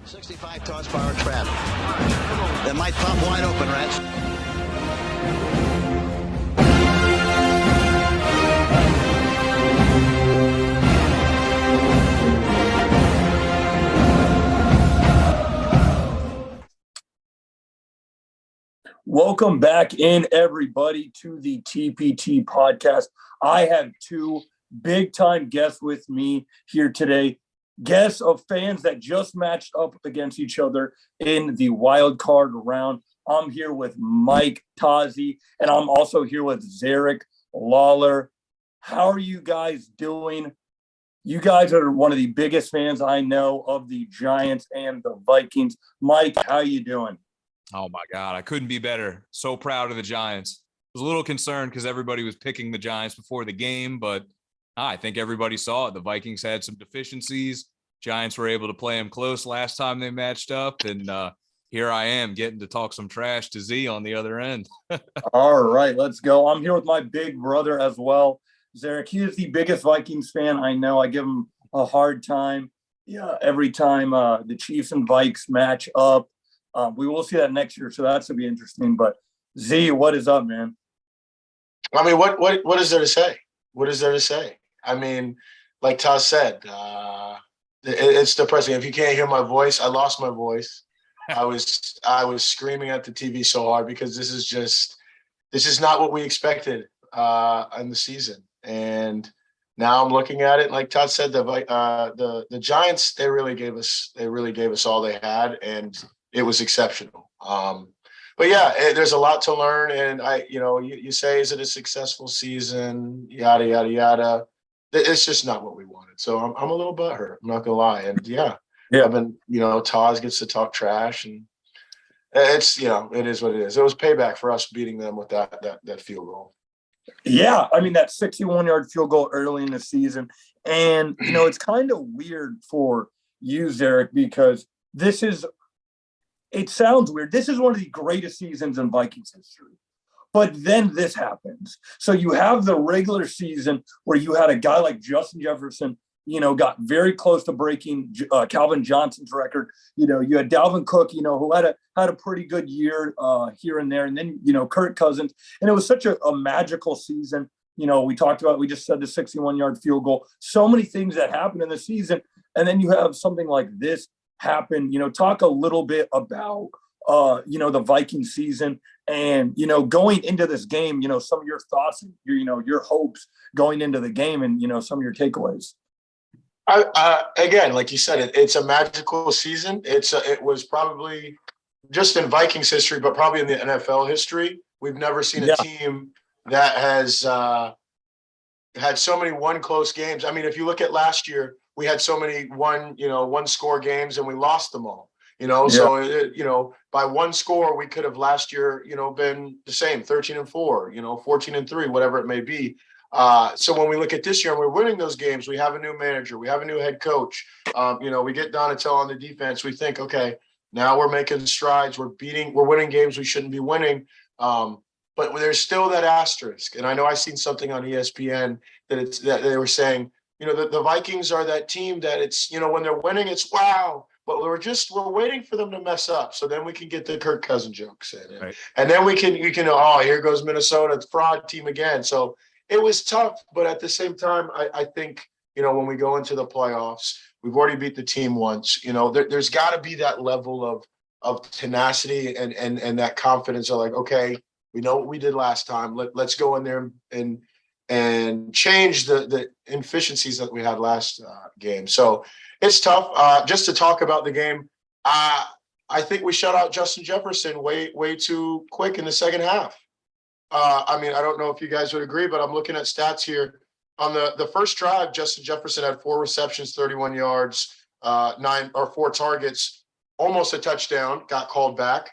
65 toss power trap. That might pop wide open, Rats. Welcome back in, everybody, to the TPT podcast. I have two big-time guests with me here today. Guests of fans that just matched up against each other in the wild card round. I'm here with Mike Tozzi, and I'm also here with Zeriq, lolar. How are you guys doing? You guys are one of the biggest fans I know of the Giants and the Vikings. Mike, how you doing? Oh, my God. I couldn't be better. So proud of the Giants. I was a little concerned because everybody was picking the Giants before the game, but I think everybody saw it. The Vikings had some deficiencies. Giants were able to play them close last time they matched up, and here I am getting to talk some trash to Z on the other end. All right, let's go. I'm here with my big brother as well, Zeriq. He is the biggest Vikings fan I know. I give him a hard time every time the Chiefs and Vikes match up. We will see that next year, so that's going to be interesting. But Z, what is up, man? I mean, what is there to say? What is there to say? I mean, like Taz said, it's depressing. If you can't hear my voice, I lost my voice. I was screaming at the TV so hard because this is not what we expected in the season. And now I'm looking at it, like Todd said, the Giants, they really gave us all they had, and it was exceptional. But yeah, there's a lot to learn. And you say, is it a successful season? Yada, yada, yada. It's just not what we wanted. So I'm a little butthurt. I'm not gonna lie. And yeah. I've been, Taz gets to talk trash, and it's, it is what it is. It was payback for us beating them with that field goal. Yeah, I mean, that 61-yard field goal early in the season. And, it's kind of weird for you, Zeriq, because it sounds weird. This is one of the greatest seasons in Vikings history. But then this happens. So you have the regular season where you had a guy like Justin Jefferson, got very close to breaking Calvin Johnson's record. You had Dalvin Cook, who had a pretty good year here and there. And then, Kirk Cousins. And it was such a magical season. We just said the 61-yard field goal. So many things that happened in the season. And then you have something like this happen. Talk a little bit about, the Viking season and, going into this game, some of your thoughts, your hopes going into the game and, some of your takeaways. Again, like you said, it's a magical season. It was probably just in Vikings history, but probably in the NFL history. We've never seen a team that has had so many one close games. I mean, if you look at last year, we had so many one score games and we lost them all. So by one score, we could have last year, been the same 13-4, 14-3, whatever it may be. So when we look at this year and we're winning those games, we have a new manager, we have a new head coach. We get Donatello on the defense. We think, okay, now we're making strides. We're winning games we shouldn't be winning. But there's still that asterisk. And I know I seen something on ESPN that they were saying, the Vikings are that team that it's, when they're winning, it's wow. But we're waiting for them to mess up. So then we can get the Kirk Cousins jokes in. Right. And then we can, here goes Minnesota, it's fraud team again. So it was tough. But at the same time, I think, when we go into the playoffs, we've already beat the team once. There's got to be that level of tenacity and that confidence of like, okay, we know what we did last time. Let's go in there and change the inefficiencies that we had last game. So it's tough. Just to talk about the game, I think we shut out Justin Jefferson way too quick in the second half. I don't know if you guys would agree, but I'm looking at stats here. On the first drive, Justin Jefferson had 4 receptions, 31 yards, 4 targets, almost a touchdown, got called back.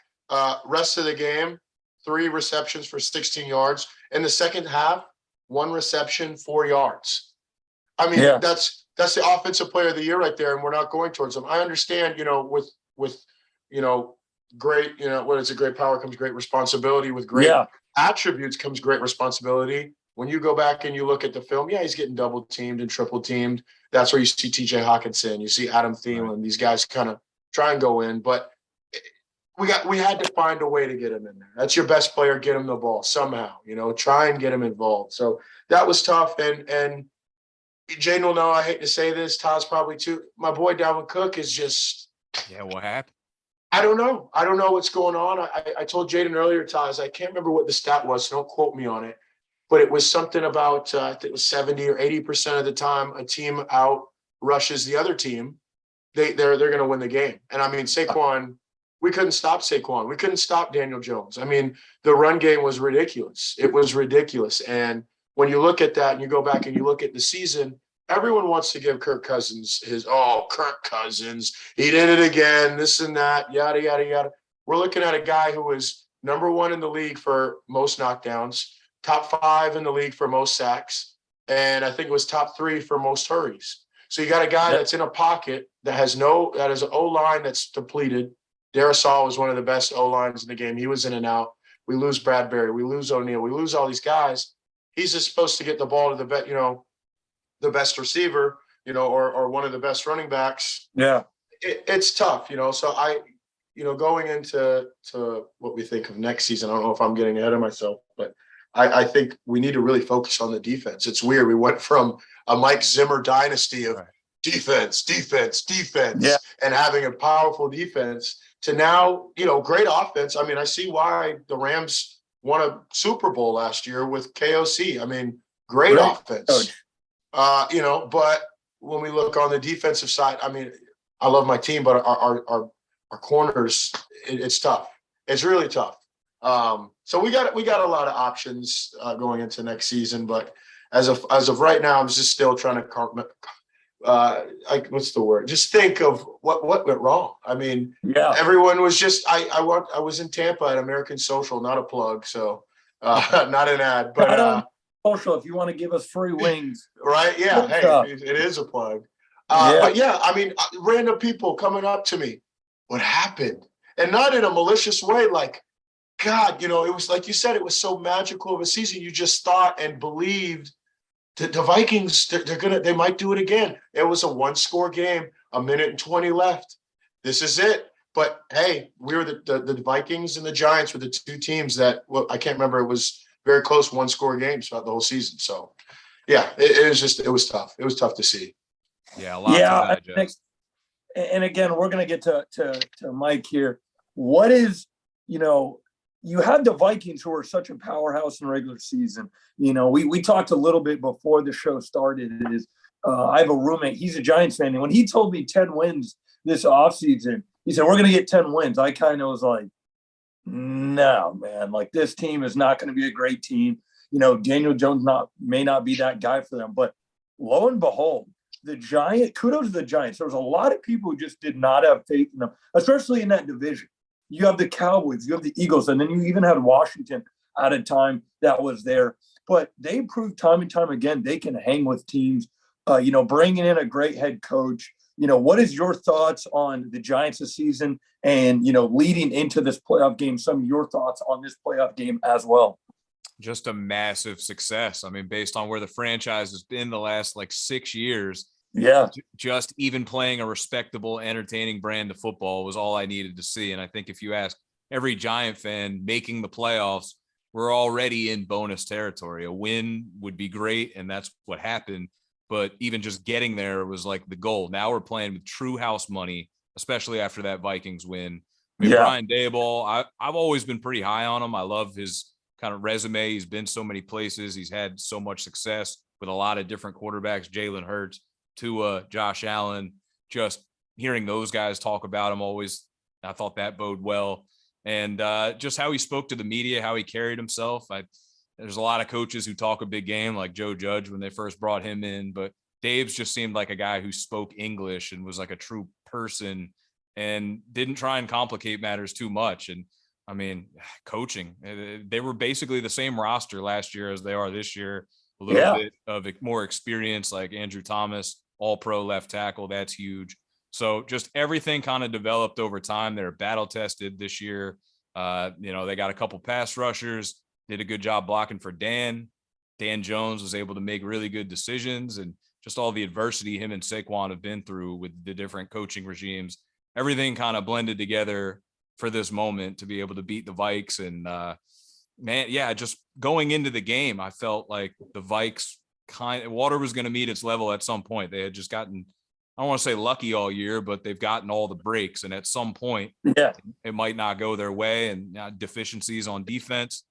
Rest of the game, 3 receptions for 16 yards. In the second half, 1 reception, 4 yards. That's the offensive player of the year right there, and we're not going towards them. I understand, with great, great power comes great responsibility. With great attributes comes great responsibility. When you go back and you look at the film, he's getting double teamed and triple teamed. That's where you see TJ Hawkinson, you see Adam Thielen, these guys kind of go in. But we had to find a way to get him in there. That's your best player. Get him the ball somehow. Try and get him involved. So that was tough. And Jane will know I hate to say this. Taz probably too. My boy Dalvin Cook is just. Yeah, what happened? I don't know. I don't know what's going on. I told Jaden earlier, Taz, I can't remember what the stat was, so don't quote me on it. But it was something about, I think it was 70 or 80% of the time a team out rushes the other team, they're going to win the game. And I mean, Saquon, we couldn't stop Saquon. We couldn't stop Daniel Jones. I mean, the run game was ridiculous. It was ridiculous. And when you look at that and you go back and you look at the season, everyone wants to give Kirk Cousins Kirk Cousins, he did it again, this and that, yada, yada, yada. We're looking at a guy who was number 1 in the league for most knockdowns, top 5 in the league for most sacks, and I think it was top 3 for most hurries. So you got a guy that's in a pocket that is an O-line that's depleted. Darrisaw was one of the best O-lines in the game. He was in and out. We lose Bradbury. We lose O'Neal. We lose all these guys. He's just supposed to get the ball to the best receiver, or one of the best running backs. Yeah. It's tough, So going into what we think of next season, I don't know if I'm getting ahead of myself, but I think we need to really focus on the defense. It's weird. We went from a Mike Zimmer dynasty of defense, and having a powerful defense to now, great offense. I mean, I see why the Rams won a Super Bowl last year with KOC. I mean, great offense. But when we look on the defensive side, I mean, I love my team, but our corners, it's tough. It's really tough. So we got a lot of options going into next season, but as of right now, I'm just still trying to what's the word? Just think of what went wrong. I mean, everyone was just I was in Tampa at American Social, not a plug, so not an ad, but social if you want to give us free wings. Right? Yeah. Hey, it is a plug. But yeah, I mean, random people coming up to me, what happened? And not in a malicious way, like, God, it was like you said, it was so magical of a season. You just thought and believed that the Vikings, they might do it again. It was a 1-score game, 1:20 left. This is it. But hey, we were the Vikings and the Giants were the 2 teams that, I can't remember, it was very close 1-score games throughout the whole season. So yeah, it was tough. It was tough to see. Yeah. A lot to digest. And again, we're going to get to Mike here. What is, you have the Vikings who are such a powerhouse in regular season. We talked a little bit before the show started. I have a roommate. He's a Giants fan. And when he told me 10 wins this offseason, he said, we're going to get 10 wins. I kind of was like, no, man, like this team is not going to be a great team. Daniel Jones may not be that guy for them. But lo and behold, kudos to the Giants. There was a lot of people who just did not have faith in them, especially in that division. You have the Cowboys, you have the Eagles, and then you even had Washington at a time that was there. But they proved time and time again they can hang with teams, bringing in a great head coach. What is your thoughts on the Giants this season and, leading into this playoff game, some of your thoughts on this playoff game as well? Just a massive success. I mean, based on where the franchise has been the last 6 years. Yeah. Just even playing a respectable, entertaining brand of football was all I needed to see. And I think if you ask every Giant fan making the playoffs, we're already in bonus territory. A win would be great, and that's what happened. But even just getting there was the goal. Now we're playing with true house money, especially after that Vikings win. I mean, Brian Daboll, I've always been pretty high on him. I love his kind of resume. He's been so many places. He's had so much success with a lot of different quarterbacks, Jalen Hurts, Tua, Josh Allen. Just hearing those guys talk about him I thought that bode well. And just how he spoke to the media, how he carried himself. There's a lot of coaches who talk a big game, like Joe Judge when they first brought him in, but Dave's just seemed like a guy who spoke English and was like a true person and didn't try and complicate matters too much. And I mean, coaching, they were basically the same roster last year as they are this year. A little bit of more experience, like Andrew Thomas, all-pro left tackle. That's huge. So just everything kind of developed over time. They're battle tested this year. They got a couple pass rushers, did a good job blocking for Dan. Dan Jones was able to make really good decisions, and just all the adversity him and Saquon have been through with the different coaching regimes everything kind of blended together for this moment to be able to beat the Vikes. And man, yeah, just going into the game, I felt like the Vikes water was going to meet its level at some point. They had just gotten, I don't want to say lucky all year, but they've gotten all the breaks. And at some point, it might not go their way, and deficiencies on defense.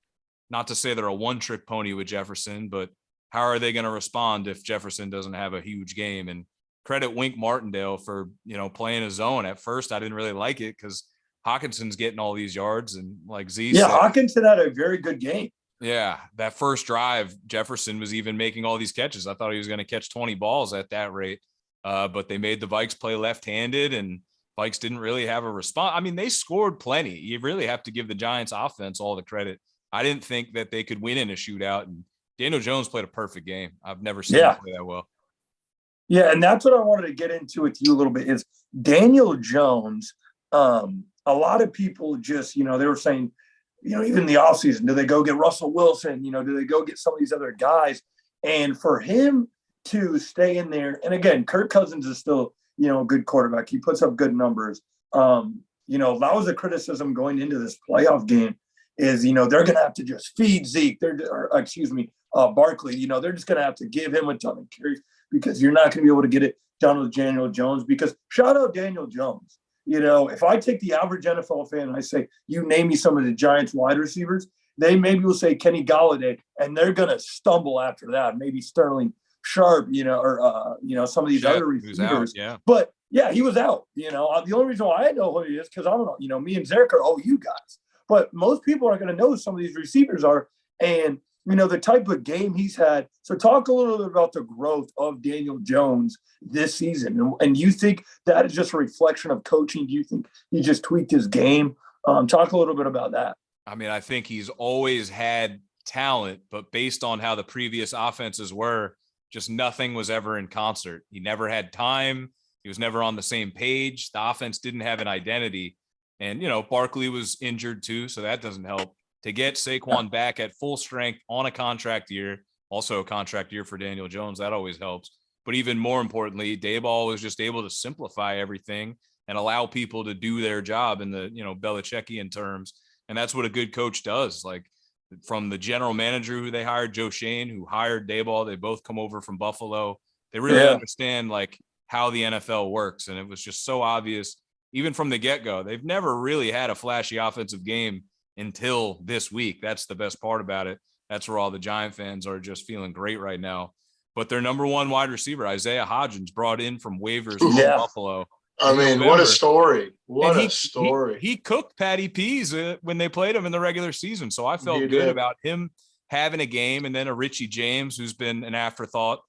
Not to say they're a one-trick pony with Jefferson, but how are they going to respond if Jefferson doesn't have a huge game? And credit Wink Martindale for, playing his zone. At first, I didn't really like it because Hawkinson's getting all these yards, and like Z said, Hawkinson had a very good game. Yeah, that first drive, Jefferson was even making all these catches. I thought he was going to catch 20 balls at that rate, but they made the Vikes play left-handed, and Vikes didn't really have a response. I mean, they scored plenty. You really have to give the Giants offense all the credit. I didn't think that they could win in a shootout, and Daniel Jones played a perfect game. I've never seen him play that well. Yeah, and that's what I wanted to get into with you a little bit is Daniel Jones. A lot of people just, they were saying, even in the offseason, do they go get Russell Wilson? Do they go get some of these other guys? And for him to stay in there, and again, Kirk Cousins is still, a good quarterback. He puts up good numbers. That was a criticism going into this playoff game is, they're going to have to just feed Zeke. Barkley. They're just going to have to give him a ton of carries because you're not going to be able to get it done with Daniel Jones because shout out Daniel Jones. If I take the average NFL fan and I say, you name me some of the Giants wide receivers, they maybe will say Kenny Golladay, and they're going to stumble after that. Maybe Sterling Sharp, or some of these other receivers. Yeah. But, yeah, he was out. The only reason why I know who he is because I don't know, me and Zeriq are OU guys. But most people aren't going to know who some of these receivers are. And, the type of game he's had. So talk a little bit about the growth of Daniel Jones this season. And you think that is just a reflection of coaching? Do you think he just tweaked his game? Talk a little bit about that. I mean, I think he's always had talent, but based on how the previous offenses were, just nothing was ever in concert. He never had time. He was never on the same page. The offense didn't have an identity. And, Barkley was injured too, so that doesn't help. To get Saquon back at full strength on a contract year, also a contract year for Daniel Jones, that always helps. But even more importantly, Daboll was just able to simplify everything and allow people to do their job in the, Belichickian terms. And that's what a good coach does. Like from the general manager who they hired, Joe Shane, who hired Daboll, they both come over from Buffalo. They really understand like how the NFL works. And it was just so obvious, even from the get-go. They've never really had a flashy offensive game until this week. That's the best part about it. That's where all the Giant fans are just feeling great right now. But their number one wide receiver, Isaiah Hodgins, brought in from waivers from Buffalo. I mean, what a story. What a story. He cooked Patty Peas when they played him in the regular season. So I felt good about him having a game. And then a Richie James, who's been an afterthought.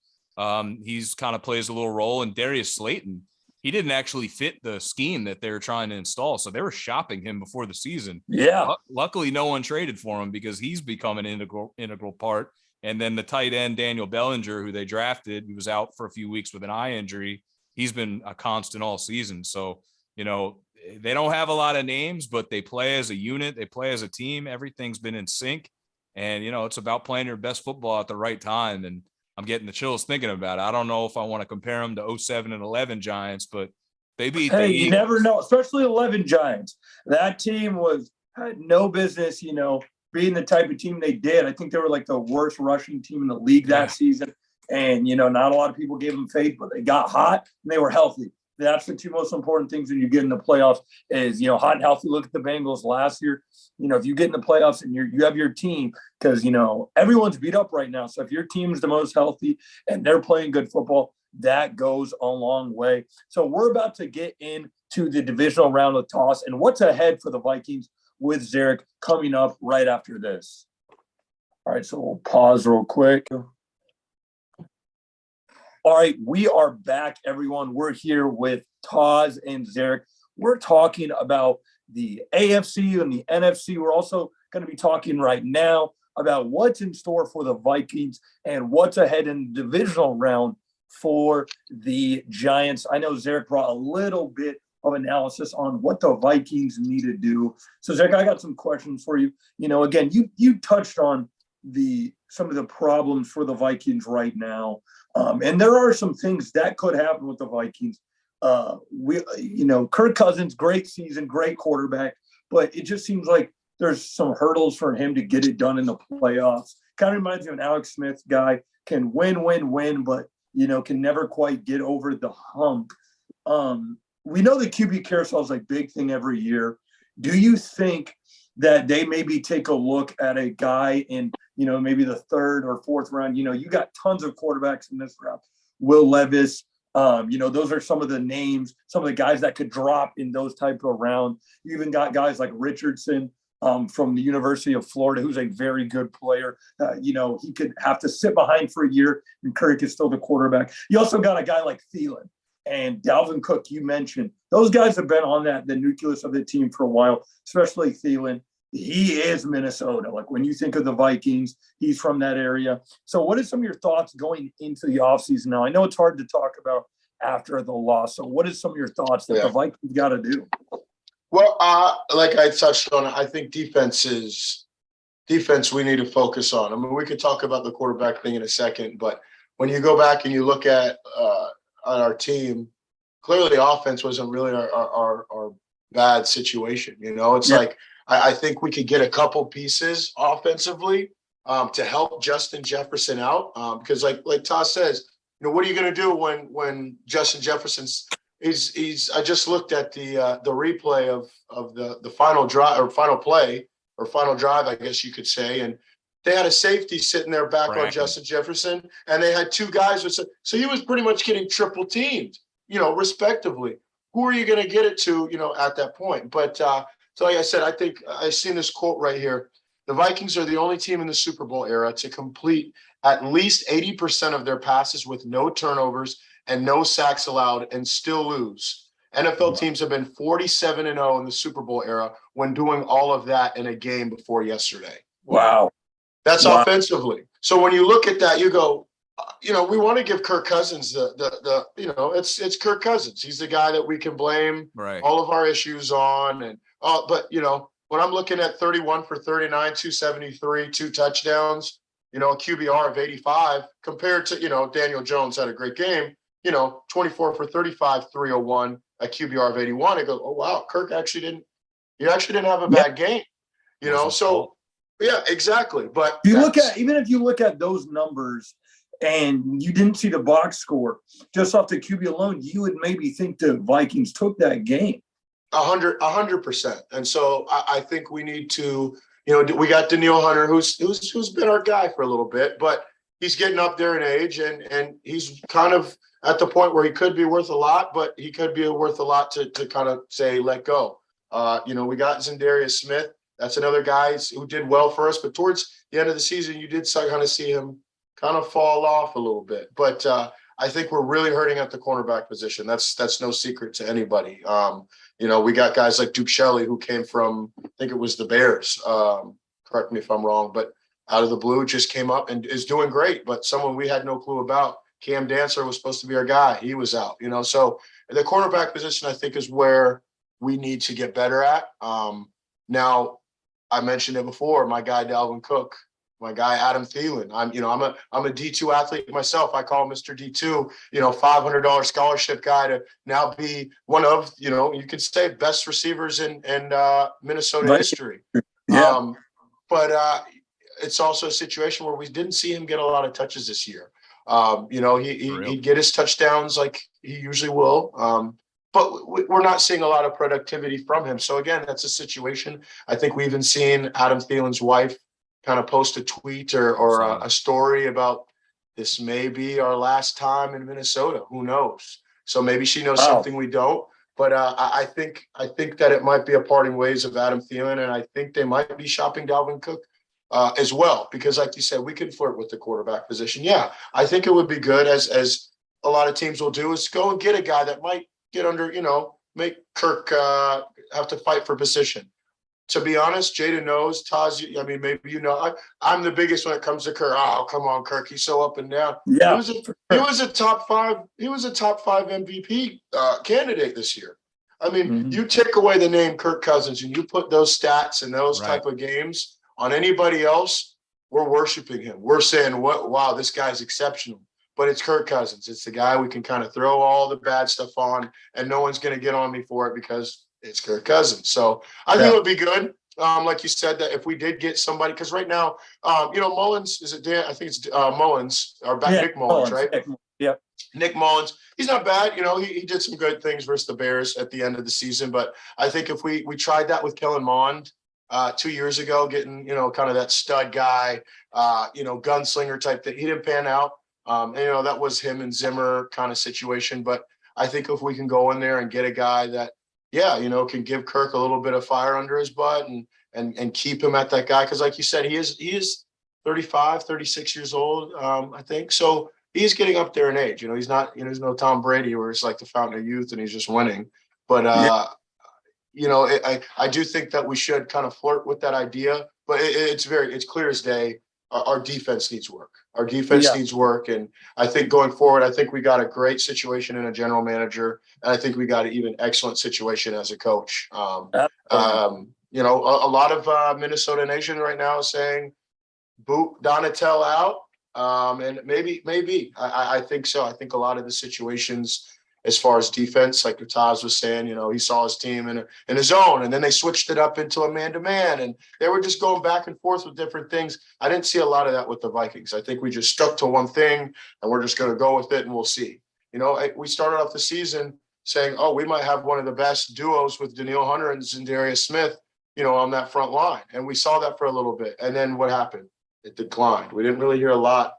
He's kind of plays a little role. And Darius Slayton, he didn't actually fit the scheme that they were trying to install. So they were shopping him before the season. Yeah. Luckily, no one traded for him because he's become an integral part. And then the tight end, Daniel Bellinger, who they drafted, he was out for a few weeks with an eye injury. He's been a constant all season. So, they don't have a lot of names, but they play as a unit. They play as a team. Everything's been in sync. And, it's about playing your best football at the right time. And I'm getting the chills thinking about it. I don't know if I want to compare them to 07 and 11 Giants, but they beat the Eagles. You never know, especially 11 Giants. That team had no business, being the type of team they did. I think they were like the worst rushing team in the league that season. And, not a lot of people gave them faith, but they got hot and they were healthy. That's the two most important things when you get in the playoffs is, hot and healthy. Look at the Bengals last year. If you get in the playoffs and you have your team, because, everyone's beat up right now. So if your team's the most healthy and they're playing good football, that goes a long way. So we're about to get into the divisional round of toss and what's ahead for the Vikings with Zeriq coming up right after this. All right, so we'll pause real quick. All right, we are back, everyone. We're here with Toz and Zeriq. We're talking about the AFC and the NFC. We're also going to be talking right now about what's in store for the Vikings and what's ahead in the divisional round for the Giants. I know Zeriq brought a little bit of analysis on what the Vikings need to do. So, Zeriq, I got some questions for you. Again, you touched on some of the problems for the Vikings right now. And there are some things that could happen with the Vikings. Kirk Cousins, great season, great quarterback, but it just seems like there's some hurdles for him to get it done in the playoffs. Kind of reminds me of an Alex Smith guy, can win, but can never quite get over the hump. We know the QB carousel is like big thing every year. Do you think that they maybe take a look at a guy in, maybe the third or fourth round? You got tons of quarterbacks in this round. Will Levis, those are some of the names, some of the guys that could drop in those type of rounds. You even got guys like Richardson from the University of Florida, who's a very good player. He could have to sit behind for a year, and Kirk is still the quarterback. You also got a guy like Thielen and Dalvin Cook, you mentioned. Those guys have been on the nucleus of the team for a while, especially Thielen. He is Minnesota. Like when you think of the Vikings, he's from that area. So what are some of your thoughts going into the offseason now? I know it's hard to talk about after the loss. So what is some of your thoughts that the Vikings got to do? Well, like I touched on, I think defense we need to focus on. I mean, we could talk about the quarterback thing in a second, but when you go back and you look at our team, clearly offense wasn't really our bad situation. It's like I think we could get a couple pieces offensively to help Justin Jefferson out because, like Todd says, what are you going to do when Justin Jefferson's I just looked at the replay of the final drive or final play or final drive, I guess you could say, and they had a safety sitting there back on Justin Jefferson, and they had two guys so he was pretty much getting triple teamed, respectively. Who are you going to get it to, at that point? But so like I said, I think I've seen this quote right here. The Vikings are the only team in the Super Bowl era to complete at least 80% of their passes with no turnovers and no sacks allowed and still lose. NFL teams have been 47-0 in the Super Bowl era when doing all of that in a game before yesterday. Wow. That's offensively. So when you look at that, you go, we want to give Kirk Cousins it's Kirk Cousins. He's the guy that we can blame all of our issues on. And but when I'm looking at 31 for 39, 273, 2 touchdowns, a QBR of 85 compared to, Daniel Jones had a great game, 24 for 35, 301, a QBR of 81. I go, oh wow, Kirk actually didn't have a bad game, so yeah, exactly. But even if you look at those numbers and you didn't see the box score just off the QB alone, you would maybe think the Vikings took that game. 100%. And so I think we need to, we got Danielle Hunter, who's been our guy for a little bit, but he's getting up there in age and he's kind of at the point where he could be worth a lot, but he could be worth a lot to kind of say, let go. We got Zendarius Smith. That's another guy who did well for us, but towards the end of the season, you did kind of see him kind of fall off a little bit. But I think we're really hurting at the cornerback position. That's no secret to anybody. We got guys like Duke Shelley who came from, I think it was the Bears. Correct me if I'm wrong, but out of the blue just came up and is doing great. But someone we had no clue about, Cam Dancer, was supposed to be our guy. He was out, So the cornerback position, I think, is where we need to get better at. Now, I mentioned it before, my guy Dalvin Cook, my guy Adam Thielen. I'm a D2 athlete myself. I call Mr. D2, $500 scholarship guy to now be one of, you could say best receivers in Minnesota history. Yeah. But it's also a situation where we didn't see him get a lot of touches this year. He'd get his touchdowns like he usually will. But we're not seeing a lot of productivity from him. So again, that's a situation. I think we even seen Adam Thielen's wife kind of post a tweet or a story about this may be our last time in Minnesota. Who knows? So maybe she knows something we don't. But I think that it might be a parting ways of Adam Thielen, and I think they might be shopping Dalvin Cook as well, because like you said, we can flirt with the quarterback position. Yeah, I think it would be good, as a lot of teams will do, is go and get a guy that might get under, make Kirk have to fight for position. To be honest, Jada knows, Tozzi, I mean, maybe I'm the biggest when it comes to Kirk. Oh, come on, Kirk, he's so up and down. Yeah. He was a top five MVP candidate this year. I mean, you take away the name Kirk Cousins and you put those stats and those type of games on anybody else, we're worshiping him. We're saying, wow, this guy's exceptional. but it's Kirk Cousins. It's the guy we can kind of throw all the bad stuff on, and no one's going to get on me for it because it's Kirk Cousins. So I think it would be good. Like you said, that if we did get somebody, because right now, Mullins, is it Dan? I think it's Mullins, or Nick Mullins, right? Nick Mullins. He's not bad. He did some good things versus the Bears at the end of the season. But I think if we tried that with Kellen Mond 2 years ago, getting, kind of that stud guy, gunslinger type thing, he didn't pan out. That was him and Zimmer kind of situation. But I think if we can go in there and get a guy that, can give Kirk a little bit of fire under his butt and keep him at that guy. Because like you said, he is 35, 36 years old, I think. So he's getting up there in age. He's not, he's no Tom Brady where it's like the fountain of youth and he's just winning. But, I do think that we should kind of flirt with that idea. But it's clear as day. Our defense needs work. Our defense needs work. And I think going forward, I think we got a great situation in a general manager. And I think we got an even excellent situation as a coach. A lot of Minnesota Nation right now is saying, boot Donatel out. And maybe I think so. I think a lot of the situations as far as defense, like Taz was saying, he saw his team in a zone, and then they switched it up into a man-to-man, and they were just going back and forth with different things. I didn't see a lot of that with the Vikings. I think we just stuck to one thing, and we're just going to go with it, and we'll see. We started off the season saying, oh, we might have one of the best duos with Danielle Hunter and Za'Darius Smith, on that front line. And we saw that for a little bit. And then what happened? It declined. We didn't really hear a lot,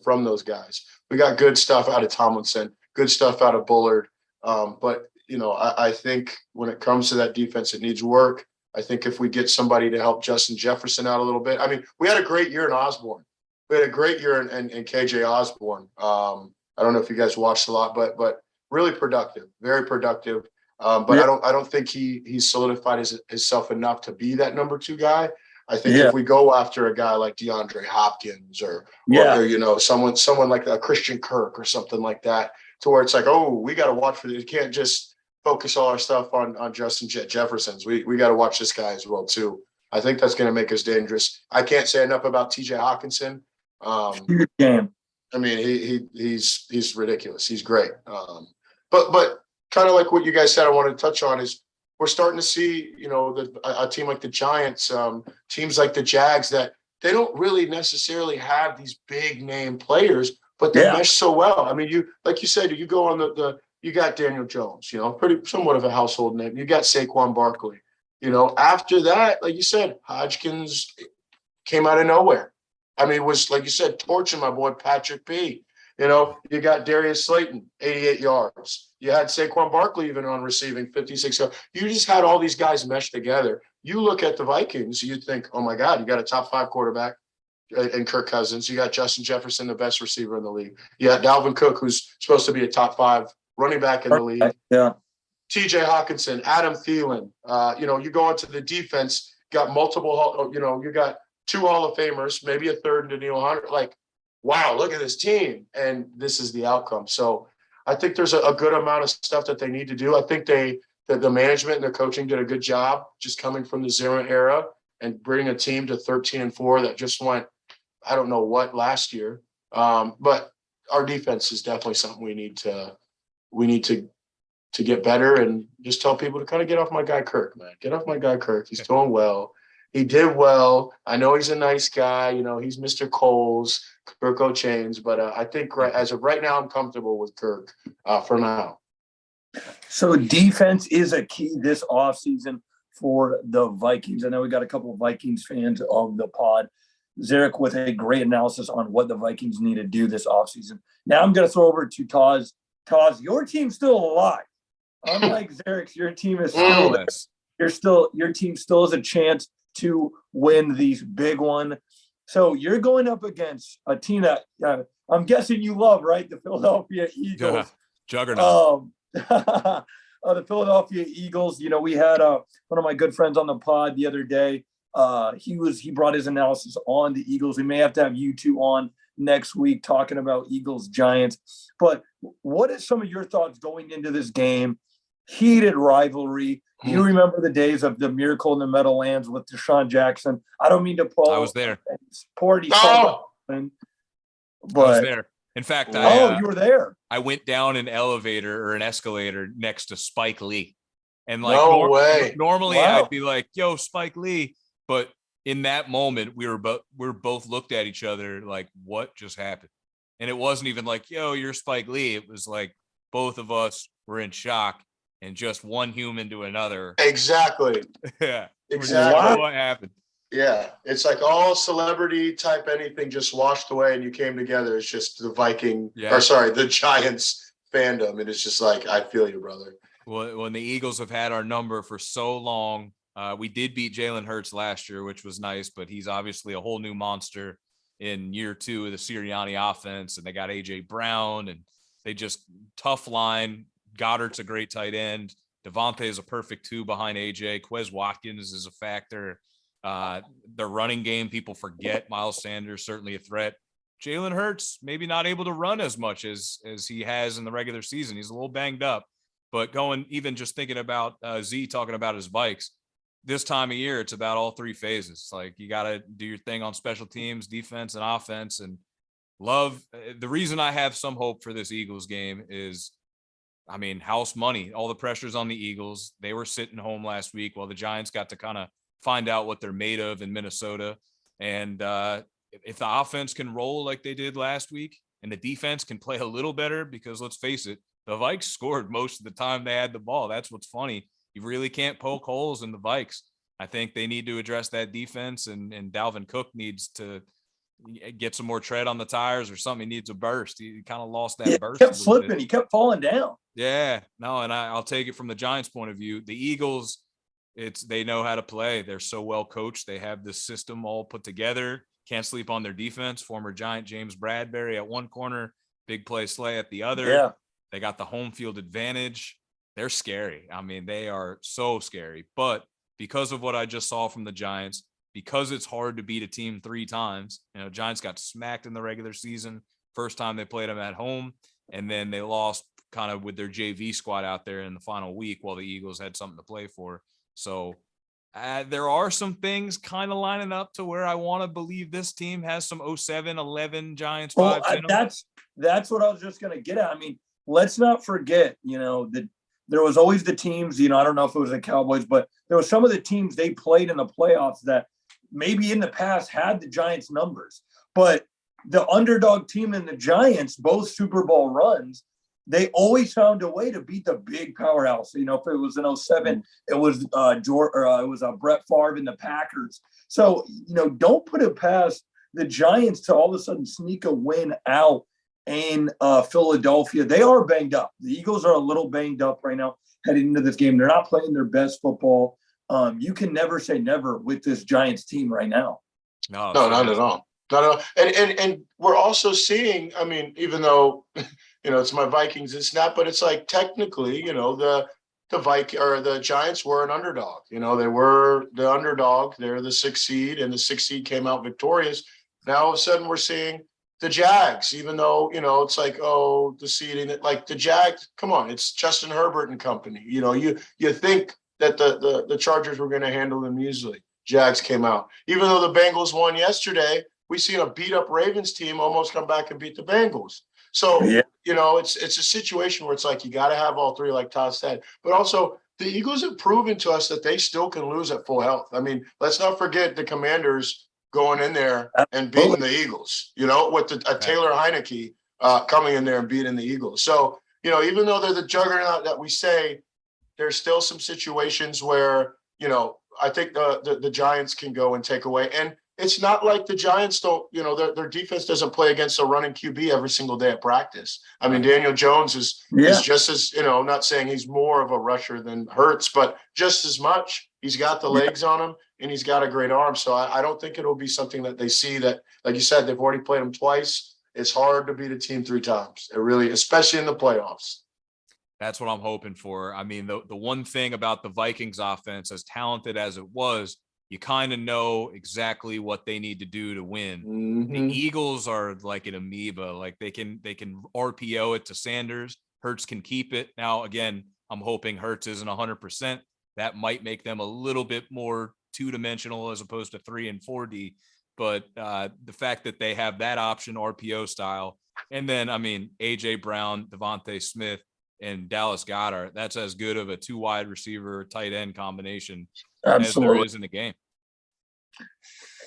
from those guys. We got good stuff out of Tomlinson, good stuff out of Bullard. But I think when it comes to that defense, it needs work. I think if we get somebody to help Justin Jefferson out a little bit. I mean, we had a great year in Osborne. We had a great year in KJ Osborne. I don't know if you guys watched a lot, but really productive, very productive. But I don't think he's solidified himself enough to be that number 2 guy. I think if we go after a guy like DeAndre Hopkins or someone like a Christian Kirk or something like that, to where it's like, oh, we got to watch for this. You can't just focus all our stuff on Justin Jefferson's. We got to watch this guy as well too. I think that's going to make us dangerous. I can't say enough about TJ Hawkinson. Huge game. I mean, he's ridiculous. He's great. But kind of like what you guys said, I wanted to touch on is we're starting to see, a team like the Giants, teams like the Jags, that they don't really necessarily have these big name players, but they mesh so well. I mean, you said, you go on you got Daniel Jones, pretty somewhat of a household name. You got Saquon Barkley. After that, like you said, Hodgkins came out of nowhere. I mean, it was, like you said, torching my boy Patrick P. You got Darius Slayton, 88 yards. You had Saquon Barkley even on receiving, 56 yards. You just had all these guys mesh together. You look at the Vikings, you'd think, oh, my God, you got a top 5 quarterback in Kirk Cousins. You got Justin Jefferson, the best receiver in the league. You got Dalvin Cook, who's supposed to be a top 5 running back in the league. Yeah. TJ Hawkinson, Adam Thielen. You go into the defense, got multiple, you got 2 Hall of Famers, maybe a third, Danielle Hunter. Like, wow, look at this team. And this is the outcome. So I think there's a good amount of stuff that they need to do. I think the management and the coaching did a good job just coming from the Zimmer era and bringing a team to 13-4 that just went, I don't know what, last year. But our defense is definitely something we need to get better, and just tell people to kind of get off my guy Kirk, man. Get off my guy Kirk. He's doing well. He did well. I know he's a nice guy. He's Mr. Coles, Kirk O'Chains, but I think as of right now, I'm comfortable with Kirk for now. So defense is a key this offseason for the Vikings. I know we got a couple of Vikings fans of the pod. Zeriq with a great analysis on what the Vikings need to do this offseason. Now I'm going to throw over to Taz. Taz, your team's still alive. Unlike Zeriq's, your team is still your team still has a chance to win these big one. So you're going up against a team that I'm guessing you love, right? The Philadelphia Eagles. Juggernaut. The Philadelphia Eagles. We had one of my good friends on the pod the other day. He brought his analysis on the Eagles. We may have to have you two on next week talking about Eagles Giants. But what is some of your thoughts going into this game? Heated rivalry. You remember the days of the Miracle in the Meadowlands with Deshaun Jackson. I don't mean to pull. I was there. But I was there. In fact, You were there. I went down an elevator or an escalator next to Spike Lee. And like No way. normally Wow. I'd be like, yo, Spike Lee. But in that moment, we were both looked at each other like, what just happened? And it wasn't even like, yo, you're Spike Lee. It was like both of us were in shock and just one human to another. Exactly. Yeah. Exactly. What happened? Yeah. It's like all celebrity type anything just washed away and you came together. It's just the the Giants fandom. And it's just like, I feel you, brother. Well, when the Eagles have had our number for so long, we did beat Jalen Hurts last year, which was nice, but he's obviously a whole new monster in year 2 of the Sirianni offense. And they got AJ Brown and they just tough line. Goddard's a great tight end. Devontae is a perfect 2 behind AJ. Quez Watkins is a factor. The running game, people forget. Miles Sanders, certainly a threat. Jalen Hurts, maybe not able to run as much as he has in the regular season. He's a little banged up. But going even just thinking about Z talking about his Vikes, this time of year, it's about all 3 phases. Like you got to do your thing on special teams, defense, and offense. And the reason I have some hope for this Eagles game is, I mean, house money, all the pressure's on the Eagles. They were sitting home last week while the Giants got to kind of find out what they're made of in Minnesota. And if the offense can roll like they did last week and the defense can play a little better, because let's face it, the Vikes scored most of the time they had the ball. That's what's funny. You really can't poke holes in the Vikes. I think they need to address that defense, and Dalvin Cook needs to get some more tread on the tires or something. He needs a burst. He kind of lost that burst. He kept slipping. He kept falling down. Yeah. No, and I'll take it from the Giants' point of view. The Eagles, they know how to play. They're so well coached. They have this system all put together. Can't sleep on their defense. Former Giant James Bradbury at one corner, big play Slay at the other. Yeah. They got the home field advantage. They're scary. I mean, they are so scary. But because of what I just saw from the Giants, because it's hard to beat a team 3 times, Giants got smacked in the regular season. First time they played them at home. And then they lost kind of with their JV squad out there in the final week while the Eagles had something to play for. So there are some things kind of lining up to where I want to believe this team has some 07-11 Giants vibes in them. That's what I was just going to get at. I mean, let's not forget, that there was always the teams, I don't know if it was the Cowboys, but there was some of the teams they played in the playoffs that maybe in the past had the Giants numbers, but the underdog team and the Giants, both Super Bowl runs, they always found a way to beat the big powerhouse. If it was in 07, it was Brett Favre and the Packers. So, don't put it past the Giants to all of a sudden sneak a win out in Philadelphia. They are banged up. The Eagles are a little banged up right now heading into this game. They're not playing their best football. You can never say never with this Giants team right now. No, not at all. Not at all. And we're also seeing, I mean, even though, it's my Vikings, it's not, but it's like technically, the Giants were an underdog. They were the underdog. They're the 6th seed, and the 6th seed came out victorious. Now all of a sudden we're seeing the Jags, even though, it's like, the seeding, like the Jags, come on, it's Justin Herbert and company. You think that the Chargers were going to handle them easily. Jags came out. Even though the Bengals won yesterday, we seen a beat-up Ravens team almost come back and beat the Bengals. So, yeah. It's a situation where it's like you got to have all 3, like Todd said. But also, the Eagles have proven to us that they still can lose at full health. I mean, let's not forget the Commanders going in there and beating the Eagles, with a Taylor Heineke coming in there and beating the Eagles. So, even though they're the juggernaut that we say, there's still some situations where, I think the Giants can go and take away. And it's not like the Giants don't, their defense doesn't play against a running QB every single day at practice. I mean, Daniel Jones is just as, I'm not saying he's more of a rusher than Hurts, but just as much. He's got the legs on him, and he's got a great arm. So I don't think it'll be something that they see that, like you said, they've already played him twice. It's hard to beat a team 3 times. It really, especially in the playoffs. That's what I'm hoping for. I mean, the one thing about the Vikings offense, as talented as it was, you kind of know exactly what they need to do to win. Mm-hmm. The Eagles are like an amoeba. Like they can RPO it to Sanders. Hurts can keep it. Now, again, I'm hoping Hurts isn't 100%. That might make them a little bit more 2-dimensional as opposed to 3 and 4D. But the fact that they have that option, RPO style, And then, I mean, A.J. Brown, Devontae Smith, and Dallas Goedert, that's as good of a 2 wide receiver, tight end combination as there is in the game.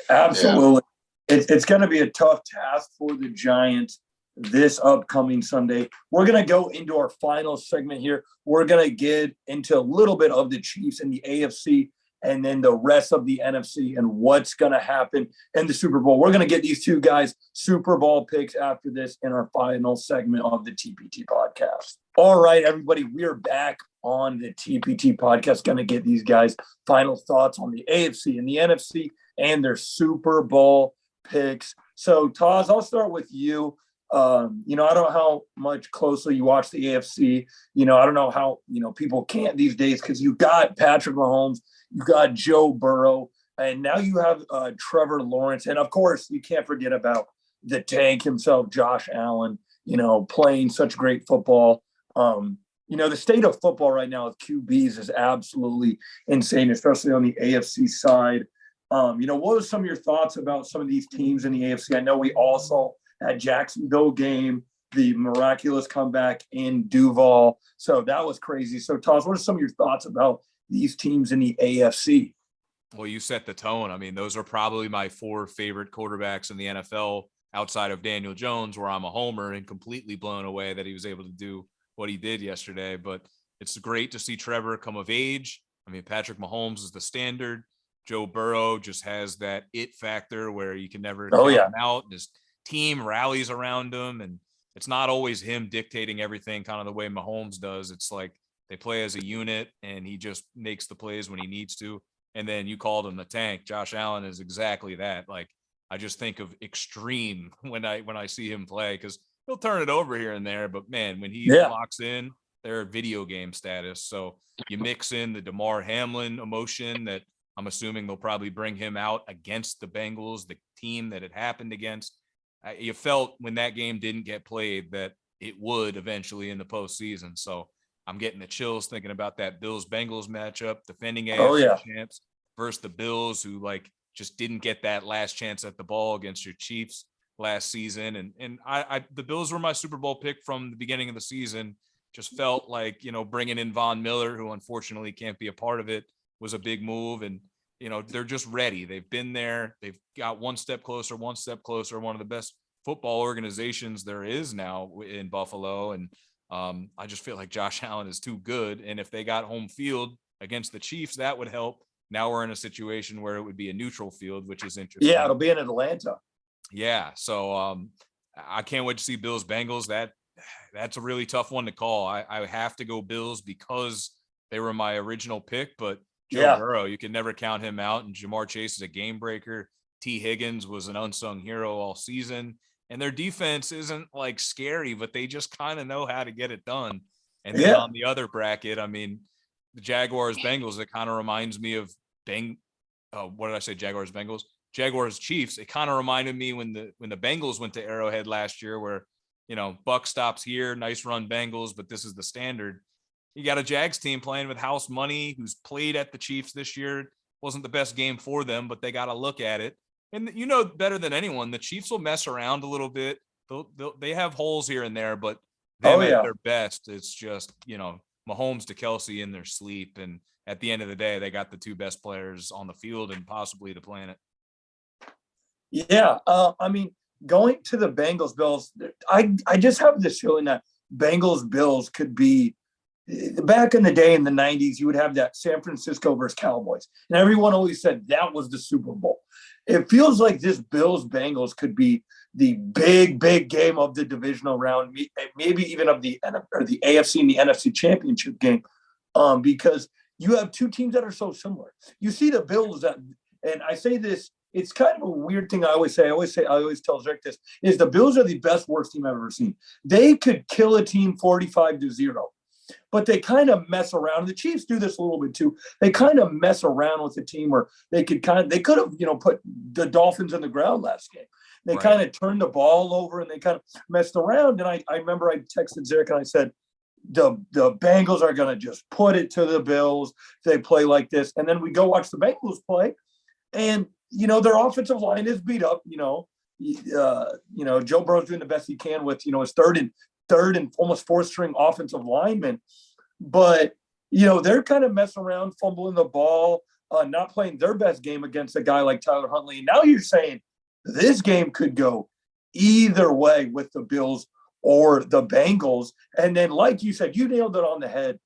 Absolutely. Yeah. It's going to be a tough task for the Giants this upcoming Sunday. We're going to go into our final segment here. We're going to get into a little bit of the Chiefs and the AFC and then the rest of the NFC and what's going to happen in the Super Bowl. We're going to get these two guys Super Bowl picks after this in our final segment of the TPT podcast. All right, everybody, we are back on the TPT podcast. Going to get these guys final thoughts on the AFC and the NFC and their Super Bowl picks. So, Taz, I'll start with you. I don't know how much closely you watch the AFC. I don't know how, people can't these days because you got Patrick Mahomes, you got Joe Burrow, and now you have Trevor Lawrence. And, of course, you can't forget about the tank himself, Josh Allen, playing such great football. The state of football right now with QBs is absolutely insane, especially on the AFC side. What are some of your thoughts about some of these teams in the AFC? I know we all saw that Jacksonville game, the miraculous comeback in Duval. So that was crazy. So, Taz, what are some of your thoughts about these teams in the AFC? Well, you set the tone. I mean, those are probably my 4 favorite quarterbacks in the NFL outside of Daniel Jones, where I'm a homer and completely blown away that he was able to do what he did yesterday. But it's great to see Trevor come of age. I mean, Patrick Mahomes is the standard. Joe Burrow just has that it factor where you can never count him out. His team rallies around him, and it's not always him dictating everything kind of the way Mahomes does. It's like they play as a unit, and he just makes the plays when he needs to. And then you called him the tank. Josh Allen is exactly that. Like, I just think of extreme when I see him play, because he'll turn it over here and there, but man, when he locks in, they're video game status. So you mix in the DeMar Hamlin emotion that I'm assuming they'll probably bring him out against the Bengals, the team that it happened against. You felt when that game didn't get played that it would eventually in the postseason. So I'm getting the chills thinking about that Bills-Bengals matchup, defending AFC champs versus the Bills, who just didn't get that last chance at the ball against your Chiefs last season. And the Bills were my Super Bowl pick from the beginning of the season. Just felt like, bringing in Von Miller, who unfortunately can't be a part of it, was a big move. And, they're just ready. They've been there. They've got one step closer, one of the best football organizations there is now in Buffalo. And I just feel like Josh Allen is too good. And if they got home field against the Chiefs, that would help. Now we're in a situation where it would be a neutral field, which is interesting. Yeah, it'll be in Atlanta. Yeah. So I can't wait to see Bills Bengals. That's a really tough one to call. I have to go Bills because they were my original pick, but Joe Burrow, you can never count him out. And Jamar Chase is a game breaker. T. Higgins was an unsung hero all season. And their defense isn't scary, but they just kind of know how to get it done. And then on the other bracket, I mean, the Jaguars Bengals, it kind of reminds me of what did I say? Jaguars Bengals? Jaguars Chiefs. It kind of reminded me when the Bengals went to Arrowhead last year, where Buck stops here, nice run Bengals, but this is the standard. You got a Jags team playing with house money, who's played at the Chiefs this year. Wasn't the best game for them, but they got to look at it. And better than anyone, the Chiefs will mess around a little bit. They have holes here and there, but them at their best, it's just Mahomes to Kelsey in their sleep. And at the end of the day, they got the 2 best players on the field and possibly the planet. Yeah. I mean, going to the Bengals Bills, I just have this feeling that Bengals Bills could be, back in the day in the 90s, you would have that San Francisco versus Cowboys. And everyone always said that was the Super Bowl. It feels like this Bills Bengals could be the big game of the divisional round, maybe even of the AFC and the NFC championship game, because you have 2 teams that are so similar. You see the Bills and I say this, it's kind of a weird thing I always tell Zeriq this, is the Bills are the best, worst team I've ever seen. They could kill a team 45-0. But they kind of mess around. The Chiefs do this a little bit too. They kind of mess around with the team where they could have, put the Dolphins on the ground last game. They kind of turned the ball over and they kind of messed around. And I remember I texted Zeriq and I said, the Bengals are going to just put it to the Bills if they play like this. And then we go watch the Bengals play, and their offensive line is beat up. Joe Burrow's doing the best he can with, his third and almost fourth string offensive lineman. But, they're kind of messing around, fumbling the ball, not playing their best game against a guy like Tyler Huntley. Now you're saying this game could go either way with the Bills or the Bengals. And then, like you said, you nailed it on the head.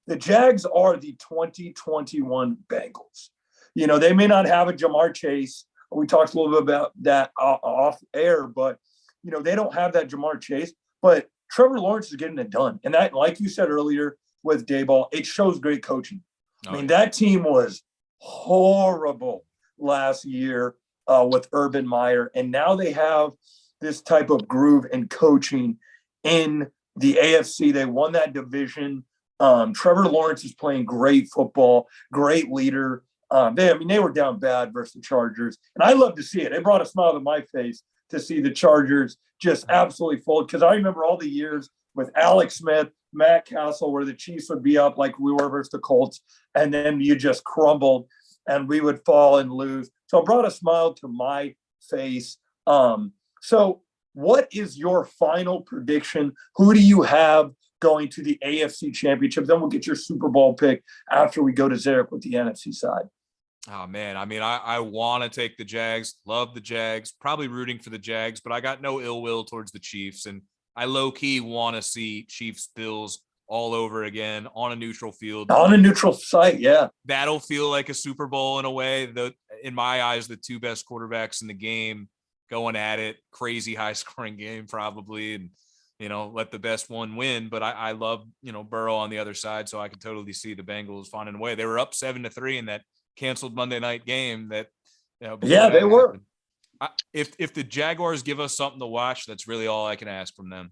The Jags are the 2021 Bengals. They may not have a Jamar Chase. We talked a little bit about that off air, but, they don't have that Jamar Chase. But Trevor Lawrence is getting it done. And that, like you said earlier with Dayball, it shows great coaching. That team was horrible last year with Urban Meyer. And now they have this type of groove and coaching in the AFC. They won that division. Trevor Lawrence is playing great football, great leader. They were down bad versus the Chargers. And I love to see it. It brought a smile to my face to see the Chargers just absolutely fold. Because I remember all the years with Alex Smith, Matt Castle, where the Chiefs would be up like we were versus the Colts, and then you just crumbled and we would fall and lose. So it brought a smile to my face. So what is your final prediction? Who do you have going to the AFC Championship? Then we'll get your Super Bowl pick after we go to Zeriq with the NFC side. Oh, man. I want to take the Jags. Love the Jags. Probably rooting for the Jags, but I got no ill will towards the Chiefs. And I low-key want to see Chiefs-Bills all over again on a neutral field. On a neutral site, yeah. That'll feel like a Super Bowl in a way. In my eyes, the two best quarterbacks in the game going at it. Crazy high-scoring game probably, and let the best one win. But I love, Burrow on the other side, so I can totally see the Bengals finding a way. They were up 7-3 in that canceled Monday night game that, they were. If the Jaguars give us something to watch, that's really all I can ask from them.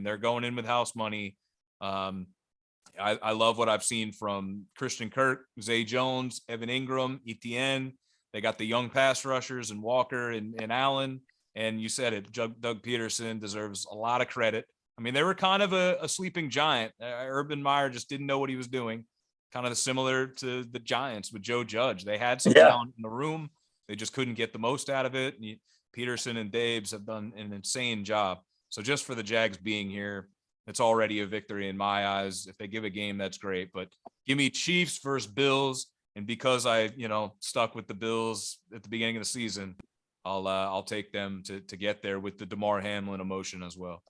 They're going in with house money. I love what I've seen from Christian Kirk, Zay Jones, Evan Ingram, Etienne. They got the young pass rushers and Walker and Allen. And you said it, Doug Peterson deserves a lot of credit. They were kind of a sleeping giant. Urban Meyer just didn't know what he was doing. Kind of similar to the Giants with Joe Judge. They had some talent in the room. They just couldn't get the most out of it. And Peterson and Dabes have done an insane job. So just for the Jags being here, it's already a victory in my eyes. If they give a game, that's great. But give me Chiefs versus Bills. And because I, stuck with the Bills at the beginning of the season, I'll take them to get there with the DeMar Hamlin emotion as well.